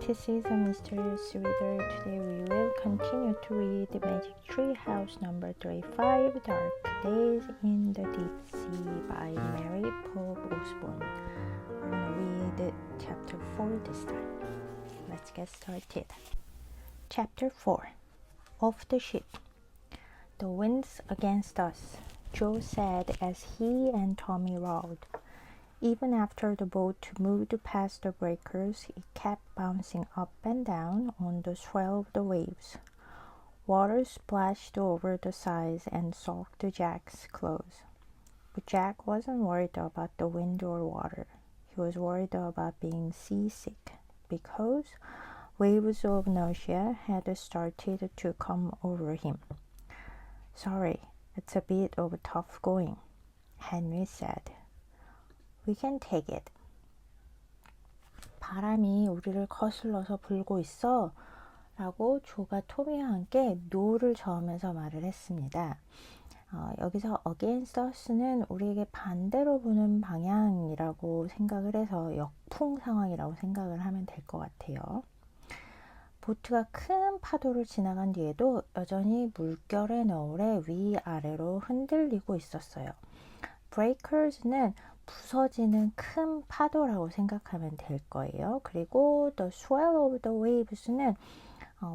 This is a mysterious reader. Today we will continue to read Magic Tree House number 35, Dark Days in the Deep Sea by Mary Pope Osborne. We're going to read chapter 4 this time. Let's get started. Chapter 4. Off the ship. The wind's against us, Joe said as he and Tommy rowed. Even after the boat moved past the breakers, it kept bouncing up and down on the swell of the waves. Water splashed over the sides and soaked Jack's clothes. But Jack wasn't worried about the wind or water. He was worried about being seasick, because waves of nausea had started to come over him. "Sorry, it's a bit of tough going," Henry said. "We can take it." 바람이 우리를 거슬러서 불고 있어 라고 조가 토미와 함께 노를 저으면서 말을 했습니다. 여기서 against us는 우리에게 반대로 부는 방향이라고 생각을 해서 역풍 상황이라고 생각을 하면 될 것 같아요. 보트가 큰 파도를 지나간 뒤에도 여전히 물결의 너울에 위아래로 흔들리고 있었어요. breakers는 부서지는 큰 파도라고 생각하면 될 거예요. 그리고 the swell of the waves는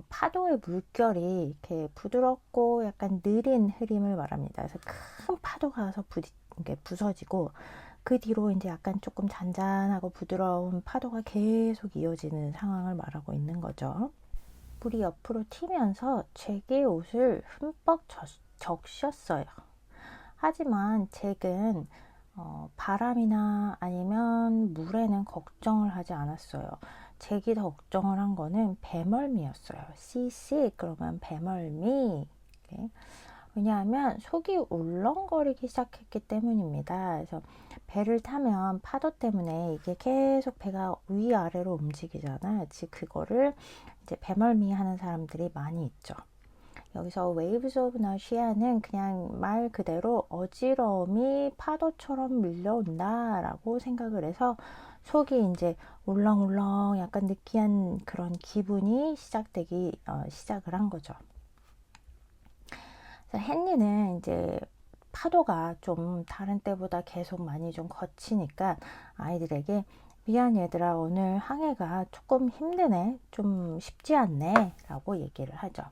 파도의 물결이 이렇게 부드럽고 약간 느린 흐림을 말합니다. 그래서 큰 파도가 와서 부서지고 그 뒤로 이제 약간 조금 잔잔하고 부드러운 파도가 계속 이어지는 상황을 말하고 있는 거죠. 물이 옆으로 튀면서 잭의 옷을 흠뻑 적셨어요. 하지만 잭은 바람이나 아니면 물에는 걱정을 하지 않았어요. 잭이 더 걱정을 한 거는 배멀미였어요. seasick 그러면 배멀미. 왜냐하면 속이 울렁거리기 시작했기 때문입니다. 그래서 배를 타면 파도 때문에 이게 계속 배가 위아래로 움직이잖아요. 즉 그거를 이제 배멀미 하는 사람들이 많이 있죠. 여기서 waves of nausea는 그냥 말 그대로 어지러움이 파도처럼 밀려온다 라고 생각을 해서 속이 이제 울렁울렁 약간 느끼한 그런 기분이 시작을 한 거죠. 그래서 헨리는 이제 파도가 좀 다른 때보다 계속 많이 좀 거치니까 아이들에게 "미안 얘들아, 오늘 항해가 조금 힘드네, 좀 쉽지 않네 라고 얘기를 하죠.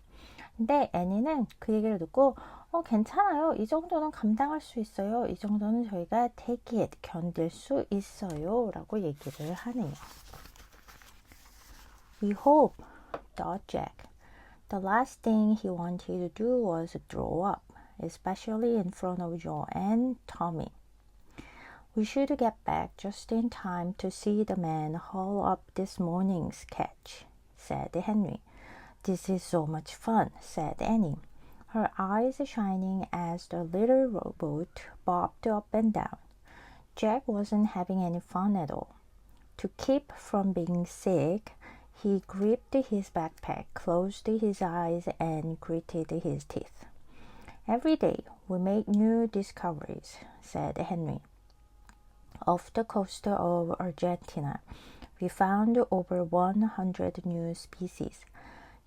근데 애니는 그 얘기를 듣고 괜찮아요. 이 정도는 감당할 수 있어요. 이 정도는 저희가 take it, 견딜 수 있어요 라고 얘기를 하네요. "We hope," thought Jack. The last thing he wanted to do was throw up, especially in front of Joe and Tommy. "We should get back just in time to see the man haul up this morning's catch," said Henry. "This is so much fun," said Annie, her eyes shining as the little rowboat bobbed up and down. Jack wasn't having any fun at all. To keep from being sick, he gripped his backpack, closed his eyes, and gritted his teeth. "Every day we make new discoveries," said Henry. "Off the coast of Argentina, we found over 100 new species.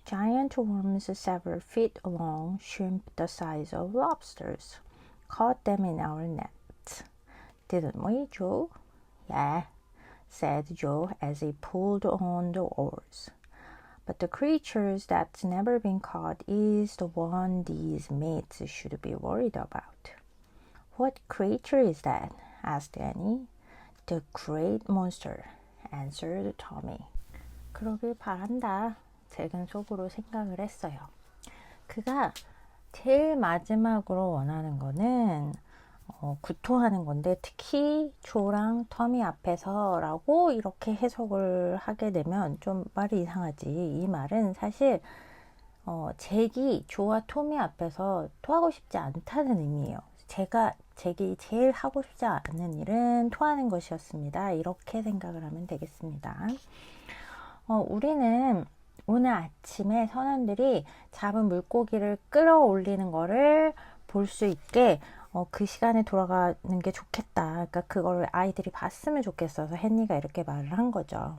Giant worms several feet long, shrimp the size of lobsters. Caught them in our nets. Didn't we, Joe?" "Yeah," said Joe as he pulled on the oars. "But the creatures that's never been caught is the one these mates should be worried about." "What creature is that?" asked Annie. "The great monster," answered Tommy. "그러길 바란다." 잭은 속으로 생각을 했어요. 그가 제일 마지막으로 원하는 거는 구토하는 건데, 특히 조랑 터미 앞에서 라고 이렇게 해석을 하게 되면 좀 말이 이상하지. 이 말은 사실 잭이 조와 토미 앞에서 토하고 싶지 않다는 의미예요. 잭이 제일 하고 싶지 않은 일은 토하는 것이었습니다. 이렇게 생각을 하면 되겠습니다. 우리는 오늘 아침에 선원들이 잡은 물고기를 끌어올리는 거를 볼 수 있게 그 시간에 돌아가는 게 좋겠다. 그러니까 그걸 아이들이 봤으면 좋겠어서 헨리가 이렇게 말을 한 거죠.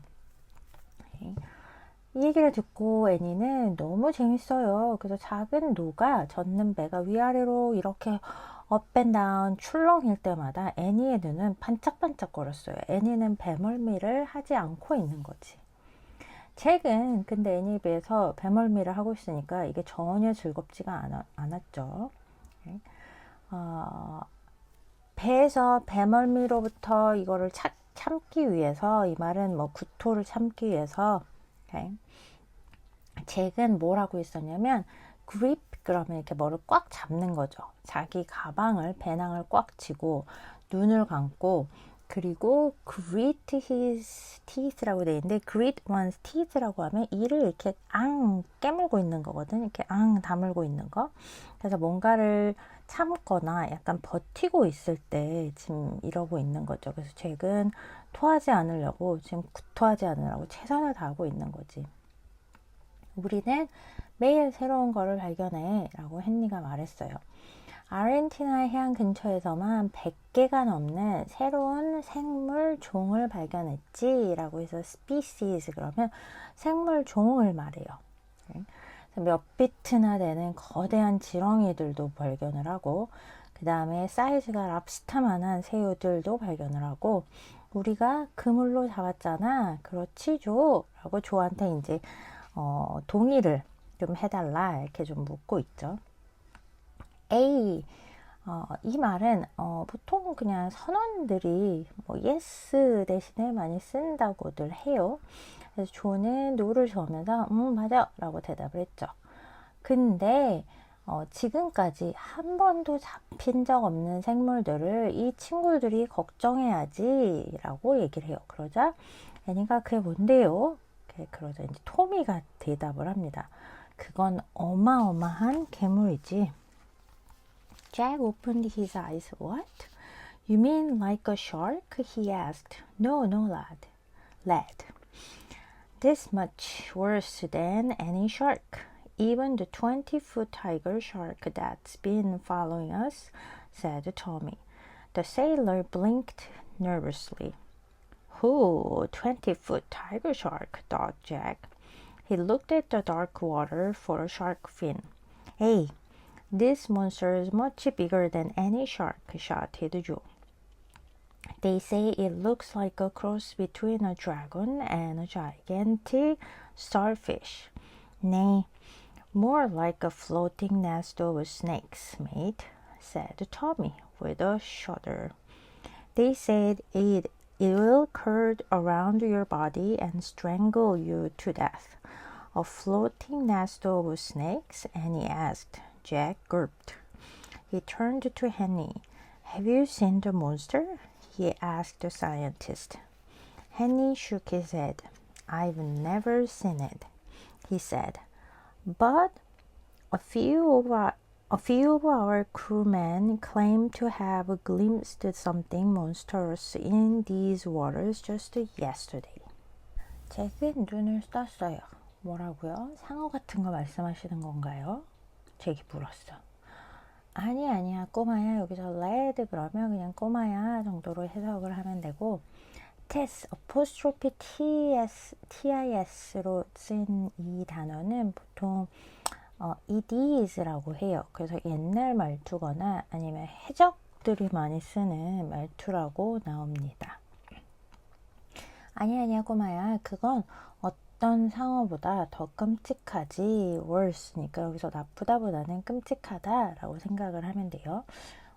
이 얘기를 듣고 애니는 너무 재밌어요. 그래서 작은 노가 젖는 배가 위아래로 이렇게 업앤다운 출렁일 때마다 애니의 눈은 반짝반짝거렸어요. 애니는 배멀미를 하지 않고 있는 거지. 책은 근데 애니에 비해서 배멀미를 하고 있으니까 이게 전혀 즐겁지가 않았죠. 배에서 배멀미로부터 이거를 참기 위해서, 이 말은 뭐 구토를 참기 위해서, 잭은 뭘 하고 있었냐면 grip, 그러면 이렇게 뭐를 꽉 잡는 거죠. 자기 가방을, 배낭을 꽉 쥐고 눈을 감고, 그리고 grit his teeth라고 되어 있는데 grit one's teeth라고 하면 이를 이렇게 깨물고 있는 거거든. 이렇게 다물고 있는 거. 그래서 뭔가를 참거나 약간 버티고 있을 때 지금 이러고 있는 거죠. 그래서 잭은 토하지 않으려고, 지금 구토하지 않으려고 최선을 다하고 있는 거지. 우리는 매일 새로운 거를 발견해 라고 헨리가 말했어요. 아르헨티나의 해안 근처에서만 100개가 넘는 새로운 생물 종을 발견했지 라고 해서 species, 그러면 생물 종을 말해요. 몇 비트나 되는 거대한 지렁이들도 발견을 하고, 그 다음에 사이즈가 랍스타만한 새우들도 발견을 하고, 우리가 그물로 잡았잖아, 그렇지 조? 라고 조한테 이제 동의를 좀 해달라 이렇게 좀 묻고 있죠. A, 이 말은 보통 그냥 선원들이 뭐 yes 대신에 많이 쓴다고들 해요. 그래서 조는 노를 저으면서 맞아 라고 대답을 했죠. 근데 지금까지 한 번도 잡힌 적 없는 생물들을 이 친구들이 걱정해야지 라고 얘기를 해요. 그러자 애니가 그게 뭔데요? 그러자 이제 토미가 대답을 합니다. 그건 어마어마한 괴물이지. Jack opened his eyes. What? You mean like a shark? He asked. No, lad. This much worse than any shark. Even the 20-foot tiger shark that's been following us, said Tommy. The sailor blinked nervously. Who? 20-foot tiger shark, thought Jack. He looked at the dark water for a shark fin. Hey, this monster is much bigger than any shark, shouted Joe. They say it looks like a cross between a dragon and a gigantic starfish. Nay, more like a floating nest of snakes, mate, said Tommy with a shudder. They said it will curl around your body and strangle you to death. A floating nest of snakes? Annie asked. Jack gulped. He turned to Henny. Have you seen the monster? He asked the scientist. Henny shook his head. I've never seen it, he said. But a few of our crewmen claim to have glimpsed something monstrous in these waters just yesterday. 잭은 눈을 떴어요. 뭐라고요? 상어 같은 거 말씀하시는 건가요? 잭이 물었어. 아니야 꼬마야. 여기서 lad 그러면 그냥 꼬마야 정도로 해석을 하면 되고, TIS, apostrophe TIS로 쓴 이 단어는 보통 it is라고 해요. 그래서 옛날 말투거나 아니면 해적들이 많이 쓰는 말투라고 나옵니다. 아니야 꼬마야. 그건 어떤 상어보다 더 끔찍하지. worse니까 여기서 나쁘다보다는 끔찍하다라고 생각을 하면 돼요.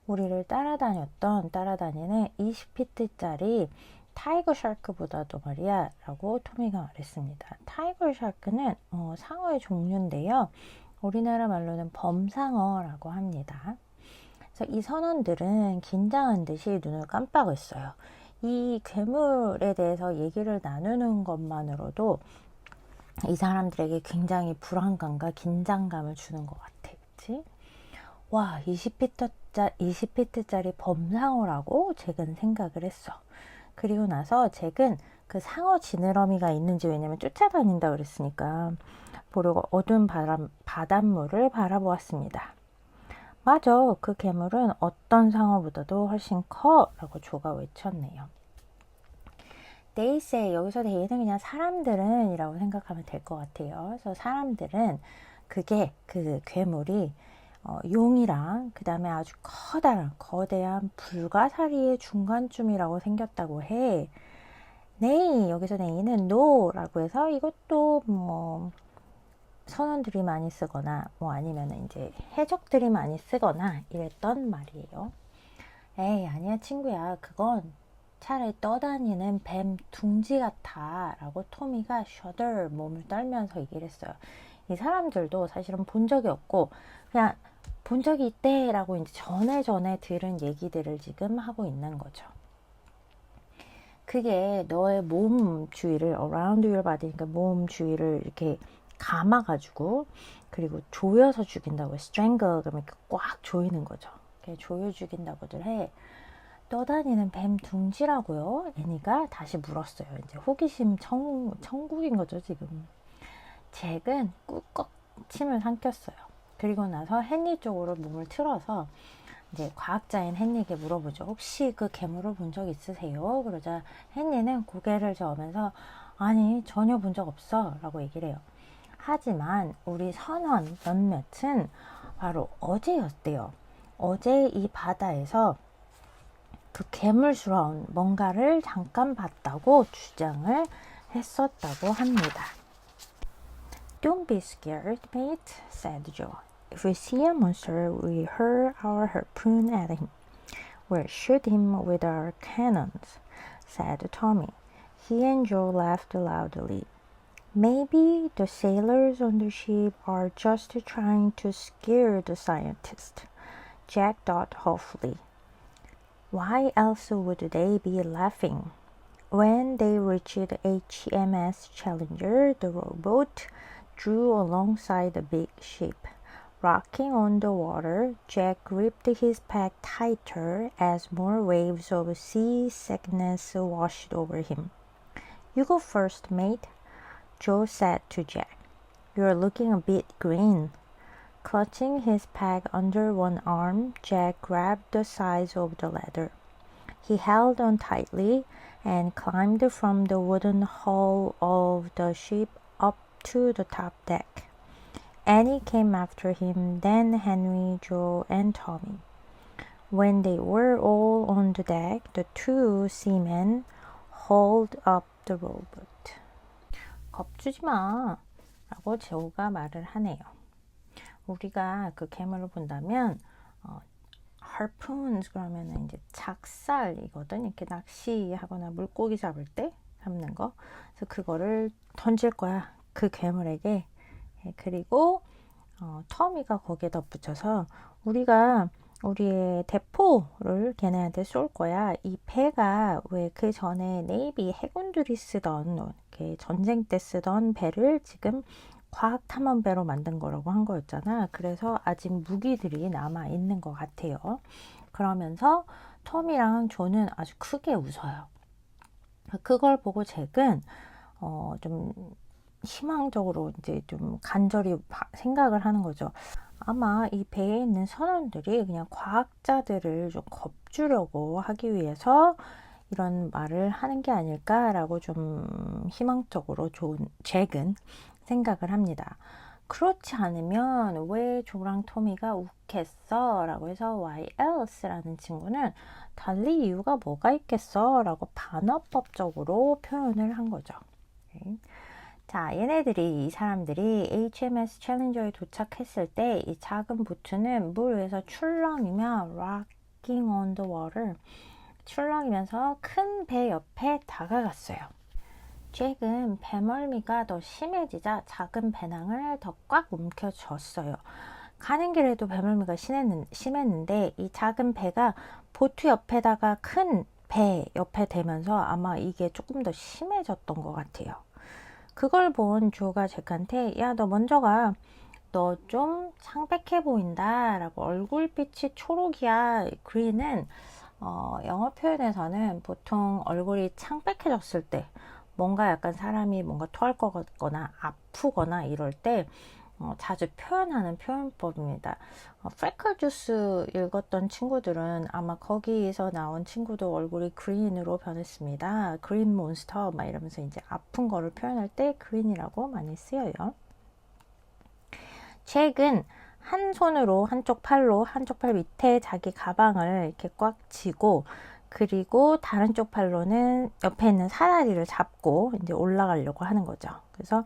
우리를 따라다니는 20피트짜리 타이거 샤크보다도 말이야 라고 토미가 말했습니다. 타이거 샤크는 상어의 종류인데요. 우리나라 말로는 범상어라고 합니다. 그래서 이 선원들은 긴장한 듯이 눈을 깜빡했어요. 이 괴물에 대해서 얘기를 나누는 것만으로도 이 사람들에게 굉장히 불안감과 긴장감을 주는 것 같아. 그치? 와, 20피트짜리 범상어라고 잭은 생각을 했어. 그리고 나서 잭은 그 상어 지느러미가 있는지, 왜냐면 쫓아다닌다 그랬으니까 보려고 어두운 바닷물을 바라보았습니다. 맞아, 그 괴물은 어떤 상어보다도 훨씬 커 라고 조가 외쳤네요. They say, 여기서 they는 그냥 사람들은 이라고 생각하면 될 것 같아요. 그래서 사람들은 그게 그 괴물이 용이랑 그 다음에 아주 커다란 거대한 불가사리의 중간쯤이라고 생겼다고 해. Nay, 여기서 nay는 no라고 해서 이것도 뭐 선원들이 많이 쓰거나 뭐 아니면 이제 해적들이 많이 쓰거나 이랬던 말이에요. 에이, 아니야 친구야, 그건 차라리 떠다니는 뱀 둥지 같아 라고 토미가 shudder, 몸을 떨면서 얘기를 했어요. 이 사람들도 사실은 본 적이 없고 그냥 본 적이 있대 라고 이제 전에 들은 얘기들을 지금 하고 있는 거죠. 그게 너의 몸 주위를 around your body, 그러니까 몸 주위를 이렇게 감아가지고 그리고 조여서 죽인다고 해. strangle, 그러면 이렇게 꽉 조이는 거죠. 이렇게 조여 죽인다고들 해. 떠다니는 뱀 둥지라고요? 애니가 다시 물었어요. 이제 호기심 천국인 거죠 지금. 잭은 꾹꾹 침을 삼켰어요. 그리고 나서 헨리 쪽으로 몸을 틀어서 이제 과학자인 헨리에게 물어보죠. 혹시 그 괴물을 본 적 있으세요? 그러자 헨리는 고개를 저으면서 아니 전혀 본 적 없어 라고 얘기를 해요. 하지만 우리 선원 몇몇은 바로 어제였대요. 어제 이 바다에서 그 괴물스러운 뭔가를 잠깐 봤다고 주장을 했었다고 합니다. Don't be scared, mate, said Joe. If we see a monster, we hurl our harpoon at him. We'll shoot him with our cannons, said Tommy. He and Joe laughed loudly. Maybe the sailors on the ship are just trying to scare the scientist, Jack thought hopefully. Why else would they be laughing? When they reached HMS Challenger, the rowboat drew alongside the big ship. Rocking on the water, Jack gripped his pack tighter as more waves of seasickness washed over him. You go first, mate, Joe said to Jack. You're looking a bit green. Clutching his pack under one arm, Jack grabbed the sides of the ladder. He held on tightly and climbed from the wooden hull of the ship up to the top deck. Annie came after him, then Henry, Joe, and Tommy. When they were all on the deck, the two seamen hauled up the rowboat. 겁주지 마 라고 조가 말을 하네요. 우리가 그 괴물을 본다면 harpoons 그러면 이제 작살이거든. 이렇게 낚시하거나 물고기 잡을 때 잡는 거. 그래서 그거를 던질 거야. 그 괴물에게. 그리고 터미가 거기에 덧붙여서 우리가 우리의 대포를 걔네한테 쏠 거야. 이 배가 왜 그 전에 네이비 해군들이 쓰던 이렇게 전쟁 때 쓰던 배를 지금 과학 탐험배로 만든 거라고 한 거였잖아. 그래서 아직 무기들이 남아 있는 것 같아요. 그러면서 톰이랑 조는 아주 크게 웃어요. 그걸 보고 잭은 좀 희망적으로 이제 좀 간절히 생각을 하는 거죠. 아마 이 배에 있는 선원들이 그냥 과학자들을 좀 겁주려고 하기 위해서 이런 말을 하는 게 아닐까라고 좀 희망적으로 잭은 생각을 합니다. 그렇지 않으면 왜 조랑 토미가 욱했어? 라고 해서 why else? 라는 친구는 달리 이유가 뭐가 있겠어? 라고 반어법적으로 표현을 한 거죠. 자, 이 사람들이 HMS 챌린저에 도착했을 때 이 작은 보트는 물 위에서 출렁이며 rocking on the water, 출렁이면서 큰 배 옆에 다가갔어요. 잭은 배멀미가 더 심해지자 작은 배낭을 더 꽉 움켜쥐었어요. 가는 길에도 배멀미가 심했는데 이 작은 배가 보트 옆에다가 큰 배 옆에 대면서 아마 이게 조금 더 심해졌던 것 같아요. 그걸 본 조가 잭한테 야, 너 먼저 가. 너 좀 창백해 보인다 라고. 얼굴빛이 초록이야. 그린은 영어 표현에서는 보통 얼굴이 창백해졌을 때 뭔가 약간 사람이 뭔가 토할 것 같거나 아프거나 이럴 때 자주 표현하는 표현법입니다. 프레클 주스 읽었던 친구들은 아마 거기에서 나온 친구도 얼굴이 그린으로 변했습니다. 그린 몬스터 막 이러면서 이제 아픈 거를 표현할 때 그린이라고 많이 쓰여요. 잭은 한 손으로 한쪽 팔로 한쪽 팔 밑에 자기 가방을 이렇게 꽉 쥐고 그리고 다른 쪽 팔로는 옆에 있는 사다리를 잡고 이제 올라가려고 하는 거죠. 그래서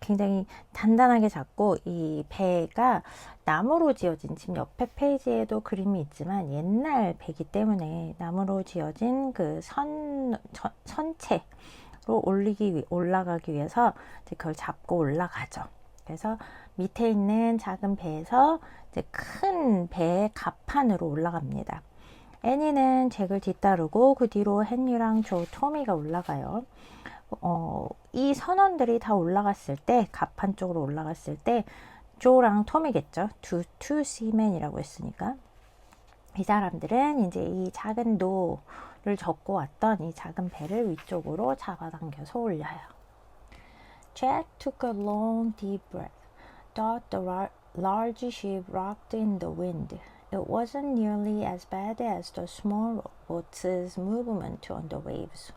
굉장히 단단하게 잡고 이 배가 나무로 지어진, 지금 옆에 페이지에도 그림이 있지만 옛날 배기 때문에 나무로 지어진 그 선체로 올라가기 위해서 이제 그걸 잡고 올라가죠. 그래서 밑에 있는 작은 배에서 이제 큰 배의 갑판으로 올라갑니다. 애니는 잭을 뒤따르고 그 뒤로 헨리랑 조, 토미가 올라가요. 이 선원들이 다 올라갔을 때, 갑판 쪽으로 올라갔을 때 조랑 토미겠죠. two seamen이라고 했으니까 이 사람들은 이제 이 작은 노를 젓고 왔던 이 작은 배를 위쪽으로 잡아당겨서 올려요. Jack took a long deep breath. Thought the large ship rocked in the wind. It wasn't nearly as bad as the small boat's movement on the waves.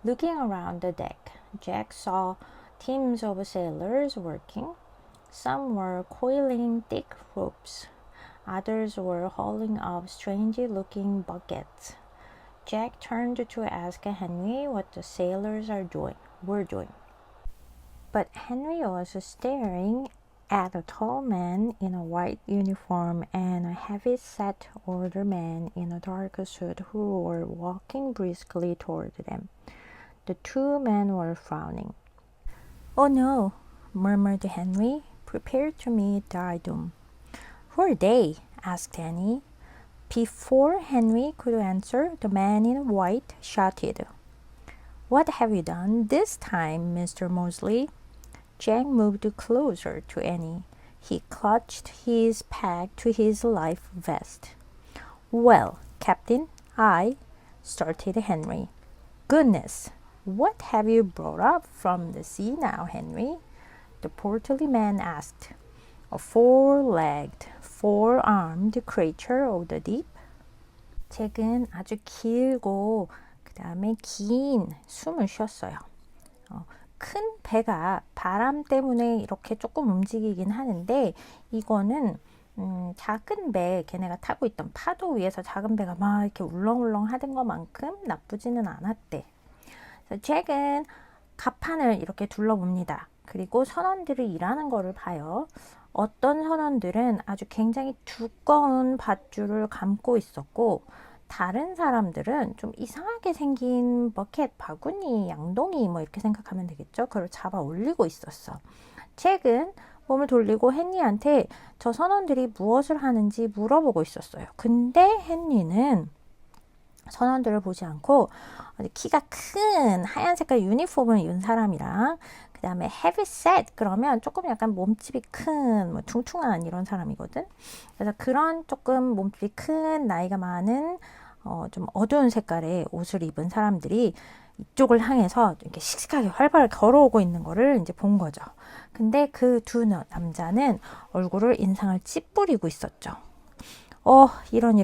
Looking around the deck, Jack saw teams of sailors working. Some were coiling thick ropes. Others were hauling up strange-looking buckets. Jack turned to ask Henry what the sailors were doing. But Henry was staring at a tall man in a white uniform and a heavy-set older man in a dark suit who were walking briskly toward them. The two men were frowning. "Oh no," murmured Henry, prepared to meet Diadum. "Who are they?" asked Annie. Before Henry could answer, the man in white shouted, "What have you done this time, Mr. Mosley?" Jack moved closer to Annie. He clutched his pack to his life vest. "Well, Captain, started Henry. "Goodness, what have you brought up from the sea now, Henry?" the portly man asked. "A four-legged, four-armed creature of the deep?" 잭은 아주 길고 그 다음에 긴 숨을 쉬었어요. 큰 배가 바람 때문에 이렇게 조금 움직이긴 하는데 이거는 작은 배, 걔네가 타고 있던 파도 위에서 작은 배가 막 이렇게 울렁울렁 하던 것만큼 나쁘지는 않았대. 그래서 잭은 갑판을 이렇게 둘러봅니다. 그리고 선원들이 일하는 거를 봐요. 어떤 선원들은 아주 굉장히 두꺼운 밧줄을 감고 있었고 다른 사람들은 좀 이상하게 생긴 버켓, 바구니, 양동이 뭐 이렇게 생각하면 되겠죠. 그걸 잡아 올리고 있었어. 잭은 몸을 돌리고 헨리한테 저 선원들이 무엇을 하는지 물어보고 있었어요. 근데 헨리는 선원들을 보지 않고 키가 큰 하얀 색깔 유니폼을 입은 사람이랑 그 다음에 헤비셋 그러면 조금 약간 몸집이 큰 뭐 퉁퉁한 이런 사람이거든. 그래서 그런 조금 몸집이 큰 나이가 많은 좀 어두운 색깔의 옷을 입은 사람들이 이쪽을 향해서 이렇게 씩씩하게 활발하게 걸어오고 있는 거를 이제 본 거죠. 근데 그 두 남자는 얼굴을 인상을 찌푸리고 있었죠. 이런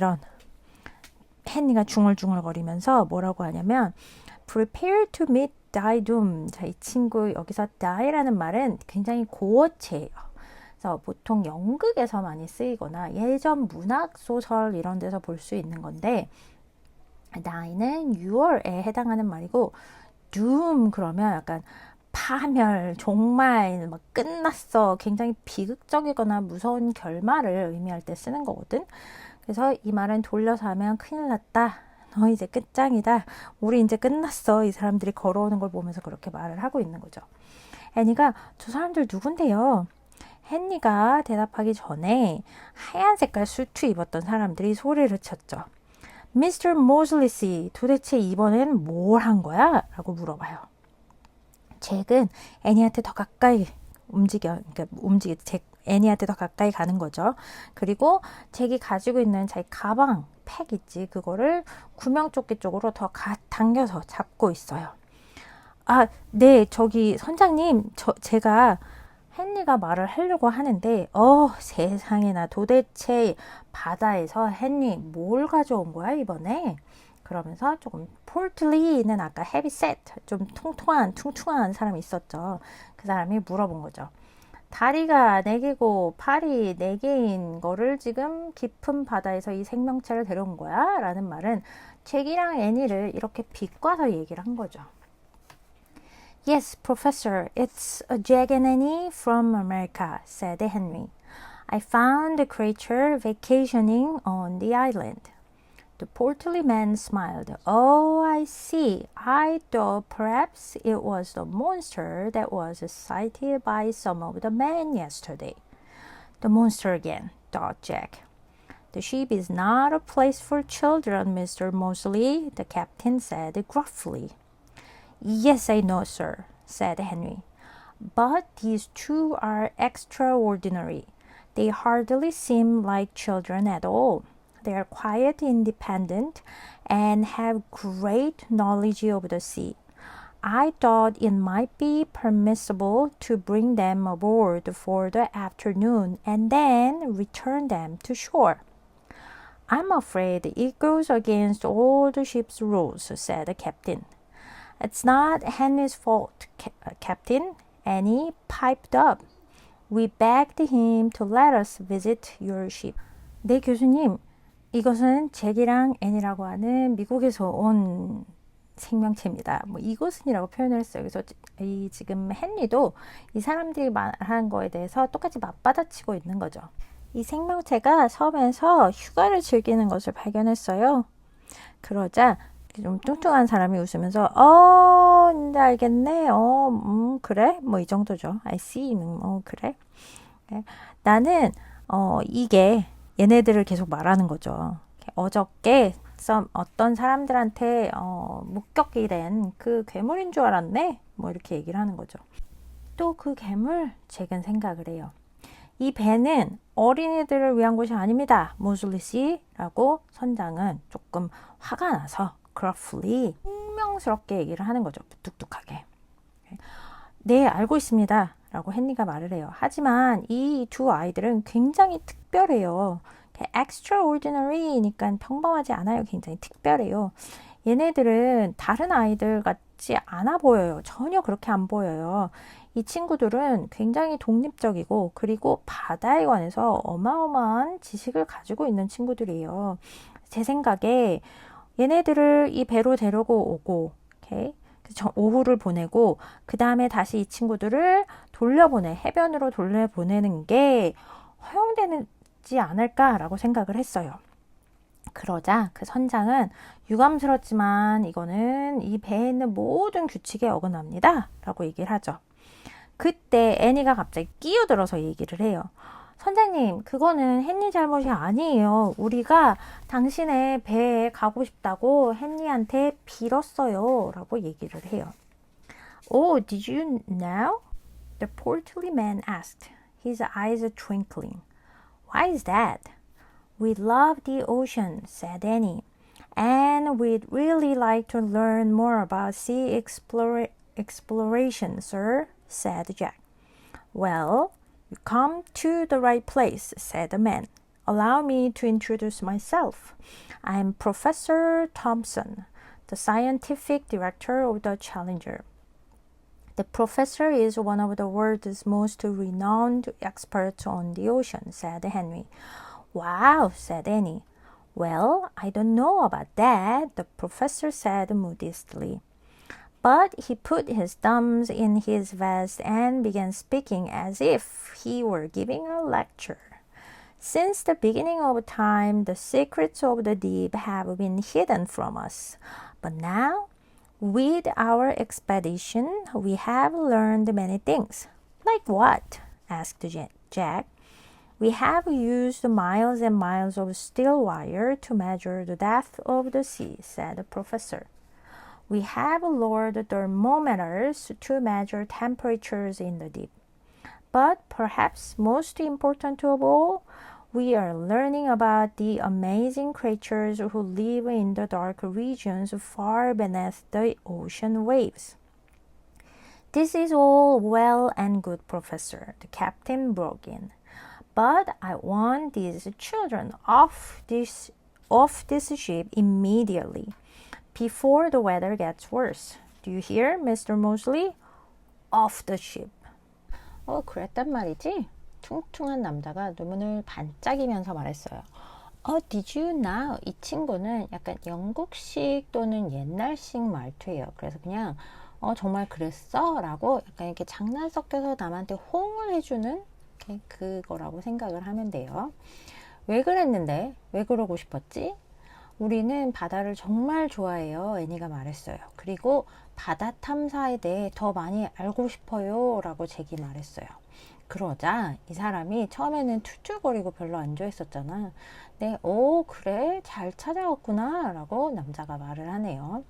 헨리가 중얼중얼거리면서 뭐라고 하냐면 Prepare to meet Diadum. 자, 이 친구 여기서 die라는 말은 굉장히 고어체예요. 그래서 보통 연극에서 많이 쓰이거나 예전 문학 소설 이런 데서 볼 수 있는 건데 die는 6월에 해당하는 말이고 doom 그러면 약간 파멸, 종말, 막 끝났어. 굉장히 비극적이거나 무서운 결말을 의미할 때 쓰는 거거든. 그래서 이 말은 돌려서 하면 큰일 났다. 너 이제 끝장이다. 우리 이제 끝났어. 이 사람들이 걸어오는 걸 보면서 그렇게 말을 하고 있는 거죠. 애니가 저 사람들 누군데요? 헨리가 대답하기 전에 하얀 색깔 수트 입었던 사람들이 소리를 쳤죠. Mr. Mosley 씨, 도대체 이번엔 뭘 한 거야? 라고 물어봐요. 잭은 애니한테 더 가까이 애니한테 더 가까이 가는 거죠. 그리고 잭이 가지고 있는 자기 가방, 팩 있지, 그거를 구명조끼 쪽으로 더 당겨서 잡고 있어요. 네, 저기 선장님, 제가 헨리가 말을 하려고 하는데 세상에나 도대체 바다에서 헨리 뭘 가져온 거야 이번에? 그러면서 조금 폴틀리는 아까 헤비셋 좀 퉁퉁한 사람이 있었죠. 그 사람이 물어본 거죠. 다리가 4개고 팔이 4개인 거를 지금 깊은 바다에서 이 생명체를 데려온 거야? 라는 말은 잭이랑 애니를 이렇게 비꼬아서 얘기를 한 거죠. Yes, Professor, it's a Jack and Annie from America, said Henry. I found the creature vacationing on the island. The portly man smiled. Oh, I see. I thought perhaps it was the monster that was sighted by some of the men yesterday. The monster again, thought Jack. The ship is not a place for children, Mr. Mosley, the captain said gruffly. Yes, I know, sir, said Henry. But these two are extraordinary. They hardly seem like children at all. They are quiet, independent, and have great knowledge of the sea. I thought it might be permissible to bring them aboard for the afternoon and then return them to shore. I'm afraid it goes against all the ship's rules, said the captain. It's not Henry's fault, Captain, Annie piped up. We begged him to let us visit your ship. 네, 교수님. 이것은 잭이랑 애니라고 하는 미국에서 온 생명체입니다. 뭐 이것은이라고 표현을 했어요. 그래서 이 지금 헨리도 이 사람들이 말한 거에 대해서 똑같이 맞받아치고 있는 거죠. 이 생명체가 섬에서 휴가를 즐기는 것을 발견했어요. 그러자 좀 뚱뚱한 사람이 웃으면서 이제 알겠네. 그래? 뭐 이 정도죠. I see. 그래. 나는 이게 얘네들을 계속 말하는 거죠. 어저께 어떤 사람들한테 목격이 된 그 괴물인 줄 알았네. 뭐 이렇게 얘기를 하는 거죠. 또 그 괴물 잭은 생각을 해요. 이 배는 어린이들을 위한 곳이 아닙니다. 모슬리 씨라고 선장은 조금 화가 나서 gruffly 흥명스럽게 얘기를 하는 거죠. 뚝뚝하게. 네, 알고 있습니다. 라고 헨리가 말을 해요. 하지만 이 두 아이들은 굉장히 특별해요. extraordinary니까 평범하지 않아요. 굉장히 특별해요. 얘네들은 다른 아이들 같지 않아 보여요. 전혀 그렇게 안 보여요. 이 친구들은 굉장히 독립적이고 그리고 바다에 관해서 어마어마한 지식을 가지고 있는 친구들이에요. 제 생각에 얘네들을 이 배로 데리고 오고 오후를 보내고 그 다음에 다시 이 친구들을 해변으로 돌려보내는 게 허용되지 않을까라고 생각을 했어요. 그러자 그 선장은 유감스럽지만 이거는 이 배에 있는 모든 규칙에 어긋납니다. 라고 얘기를 하죠. 그때 애니가 갑자기 끼어들어서 얘기를 해요. 선장님, 그거는 헨리 잘못이 아니에요. 우리가 당신의 배에 가고 싶다고 헨리한테 빌었어요. 라고 얘기를 해요. Oh, did you know? The portly man asked, his eyes twinkling. Why is that? We love the ocean, said Annie. And we'd really like to learn more about sea exploration, sir, said Jack. Well, you come to the right place, said the man. Allow me to introduce myself. I'm Professor Thompson, the scientific director of the Challenger. The professor is one of the world's most renowned experts on the ocean, said Henry. Wow, said Annie. Well, I don't know about that, the professor said modestly. But he put his thumbs in his vest and began speaking as if he were giving a lecture. Since the beginning of time, the secrets of the deep have been hidden from us. But now, with our expedition, we have learned many things. Like what? Asked Jack. We have used miles and miles of steel wire to measure the depth of the sea, said the professor. We have lowered thermometers to measure temperatures in the deep. But perhaps most important of all, we are learning about the amazing creatures who live in the dark regions far beneath the ocean waves. This is all well and good, professor, the captain broke in. But I want these children off this ship immediately, before the weather gets worse. Do you hear, Mr. Mosley? Off the ship. 그랬단 말이지? 퉁퉁한 남자가 눈을 반짝이면서 말했어요. Did you know? 이 친구는 약간 영국식 또는 옛날식 말투예요. 그래서 그냥 정말 그랬어? 라고 약간 이렇게 장난 섞여서 남한테 호응을 해주는 그거라고 생각을 하면 돼요. 왜 그랬는데? 왜 그러고 싶었지? 우리는 바다를 정말 좋아해요. 애니가 말했어요. 그리고 바다 탐사에 대해 더 많이 알고 싶어요. 라고 잭이 말했어요. 그러자 이 사람이 처음에는 툴툴거리고 별로 안 좋아했었잖아. 네, 그래? 잘 찾아왔구나. 라고 남자가 말을 하네요.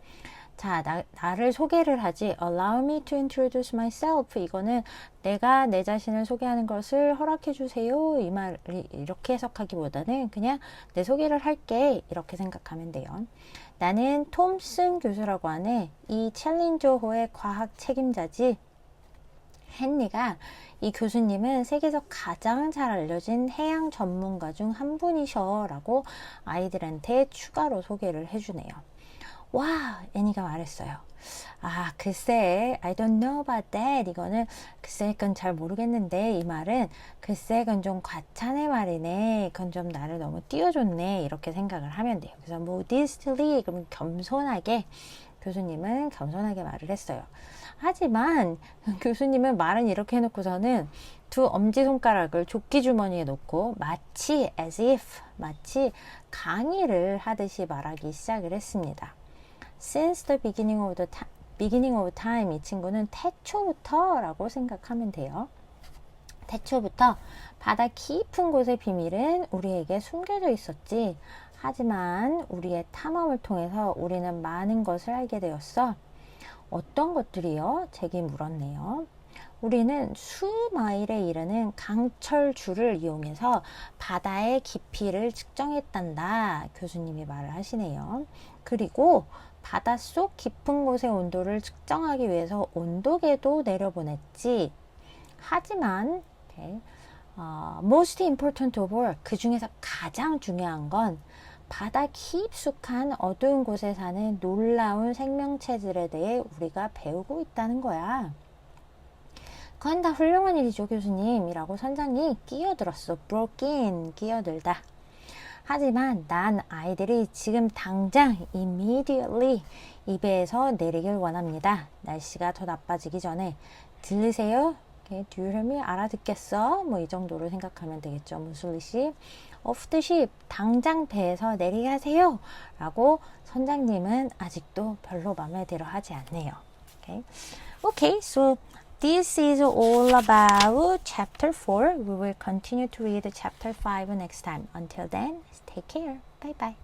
자, 나를 소개를 하지. Allow me to introduce myself. 이거는 내가 내 자신을 소개하는 것을 허락해 주세요. 이 말을 이렇게 해석하기보다는 그냥 내 소개를 할게. 이렇게 생각하면 돼요. 나는 톰슨 교수라고 하네. 이 챌린저호의 과학 책임자지. 헨리가 이 교수님은 세계에서 가장 잘 알려진 해양 전문가 중 한 분이셔. 라고 아이들한테 추가로 소개를 해주네요. 와, 애니가 말했어요. 글쎄, I don't know about that. 이거는 글쎄, 그건 잘 모르겠는데 이 말은 글쎄, 그건 좀 과찬의 말이네. 그건 좀 나를 너무 띄워줬네. 이렇게 생각을 하면 돼요. 그래서 modestly, 그럼 겸손하게, 교수님은 겸손하게 말을 했어요. 하지만 교수님은 말은 이렇게 해놓고서는 두 엄지손가락을 조끼주머니에 놓고 마치 as if, 마치 강의를 하듯이 말하기 시작을 했습니다. Since the beginning of time, 이 친구는 태초부터 라고 생각하면 돼요. 태초부터 바다 깊은 곳의 비밀은 우리에게 숨겨져 있었지. 하지만 우리의 탐험을 통해서 우리는 많은 것을 알게 되었어. 어떤 것들이요? 잭이 물었네요. 우리는 수마일에 이르는 강철줄을 이용해서 바다의 깊이를 측정했단다. 교수님이 말을 하시네요. 그리고 바닷속 깊은 곳의 온도를 측정하기 위해서 온도계도 내려보냈지. 하지만 most important of all, 그 중에서 가장 중요한 건 바다 깊숙한 어두운 곳에 사는 놀라운 생명체들에 대해 우리가 배우고 있다는 거야. 그건 다 훌륭한 일이죠, 교수님. 이라고 선장이 끼어들었어. broke in, 끼어들다. 하지만 난 아이들이 지금 당장 immediately 이 배에서 내리길 원합니다. 날씨가 더 나빠지기 전에. 들리세요? Do you hear me? 알아듣겠어? 뭐 이 정도로 생각하면 되겠죠. 무슬리 씨. Off the ship. 당장 배에서 내리게 하세요. 라고 선장님은 아직도 별로 마음에 들어 하지 않네요. Okay, so this is all about chapter 4. We will continue to read chapter 5 next time. Until then, take care. Bye bye.